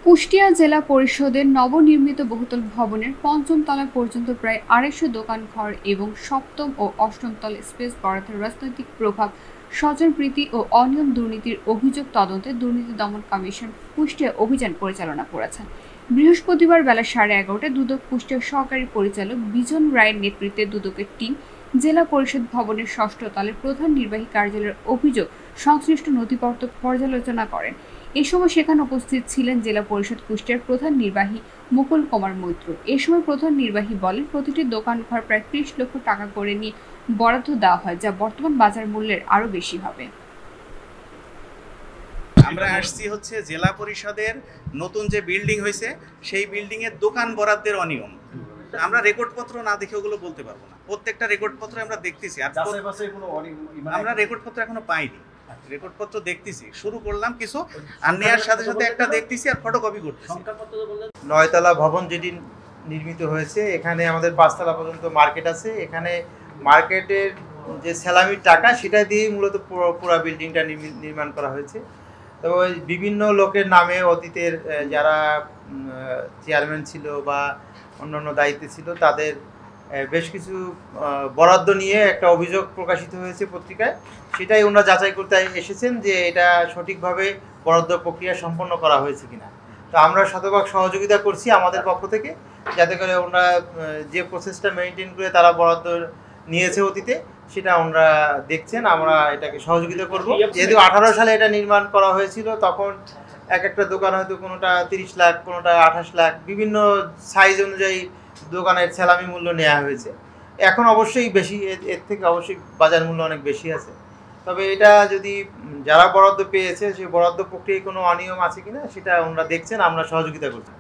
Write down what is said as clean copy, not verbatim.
কুষ্টিয়া জেলা পরিষদের নবনির্মিত বহুতল ভবনের পঞ্চম তলা পর্যন্ত প্রায় ২৫০ দোকানঘর এবং সপ্তম ও অষ্টম তলে স্পেস বরাদ্দের রাজনৈতিক প্রভাব, স্বজনপ্রীতি ও অনিয়ম দুর্নীতির অভিযোগ তদন্তে দুর্নীতি দমন কমিশন কুষ্টিয়া অভিযান পরিচালনা করেছে। বৃহস্পতিবার বেলা 11:30টায় দুদক কুষ্টিয়া সহকারী পরিচালক বিজন রায়ের নেতৃত্বে দুদকের টিম জেলা পরিষদ ভবনের ষষ্ঠ তলের প্রধান নির্বাহী কার্যালয়ের অভিযোগ সংশ্লিষ্ট নথিপত্র পর্যালোচনা করেন। এ সময় সেখানে উপস্থিত ছিলেন জেলা পরিষদ কুষ্টিয়ার প্রধান নির্বাহী মুকুল কুমার মৈত্র। এ সময় প্রধান নির্বাহী বলেন, প্রতিটি দোকানঘর প্রায় ৩০ লক্ষ টাকা করে নিয়ে বরাদ্দ দেওয়া হয়, যা বর্তমান বাজার মূল্যের আরও বেশি হবে। আমরা আসছি হচ্ছে জেলা পরিষদের নতুন যে বিল্ডিং হয়েছে সেই বিল্ডিং এর দোকান বরাদ্দের অনিয়ম। আমরা রেকর্ডপত্র না দেখে ওগুলো বলতে পারবো না। প্রত্যেকটা রেকর্ডপত্র আমরা দেখতেছি, আর আমরা রেকর্ডপত্র এখনো পাইনি। রেকর্ডপত্র দেখতেছি, শুরু করলাম কিছু, আর নেওয়ার সাথে সাথে একটা দেখতেছি আর ফটোকপি করতেছি। ৯ তলা ভবন যেটি নির্মিত হয়েছে, এখানে আমাদের ৫ তলা পর্যন্ত মার্কেট আছে। এখানে মার্কেটের যে স্যালামির টাকা সেটা দিয়ে মূলত পুরো বিল্ডিংটা নির্মাণ করা হয়েছে। তবে বিভিন্ন লোকের নামে অতীতের যারা চেয়ারম্যান ছিল বা অন্যান্য দায়িত্বে ছিল তাদের বেশ কিছু বরাদ্দ নিয়ে একটা অভিযোগ প্রকাশিত হয়েছে পত্রিকায়। সেটাই ওনারা যাচাই করতে এসেছেন যে এটা সঠিকভাবে বরাদ্দ প্রক্রিয়া সম্পন্ন করা হয়েছে কিনা। তো আমরা শতভাগ সহযোগিতা করছি আমাদের পক্ষ থেকে, যাতে করে ওনারা যে প্রসেসটা মেনটেন করে তারা বরাদ্দ নিয়েছে অতীতে সেটা ওনারা দেখছেন। আমরা এটাকে সহযোগিতা করব। যেহেতু 18 সালে এটা নির্মাণ করা হয়েছিল, তখন এক একটা দোকান হয়তো কোনোটা 30 লাখ, কোনোটা 28 লাখ, বিভিন্ন সাইজ অনুযায়ী দোকানের স্যালামি মূল্য নেওয়া হয়েছে। এখন অবশ্যই বেশি, এর থেকে অবশ্যই বাজার মূল্য অনেক বেশি আছে। তবে এটা যদি যারা বরাদ্দ পেয়েছে সেই বরাদ্দ প্রক্রিয়ায় কোনো অনিয়ম আছে কিনা সেটা ওনারা দেখছেন, আমরা সহযোগিতা করছি।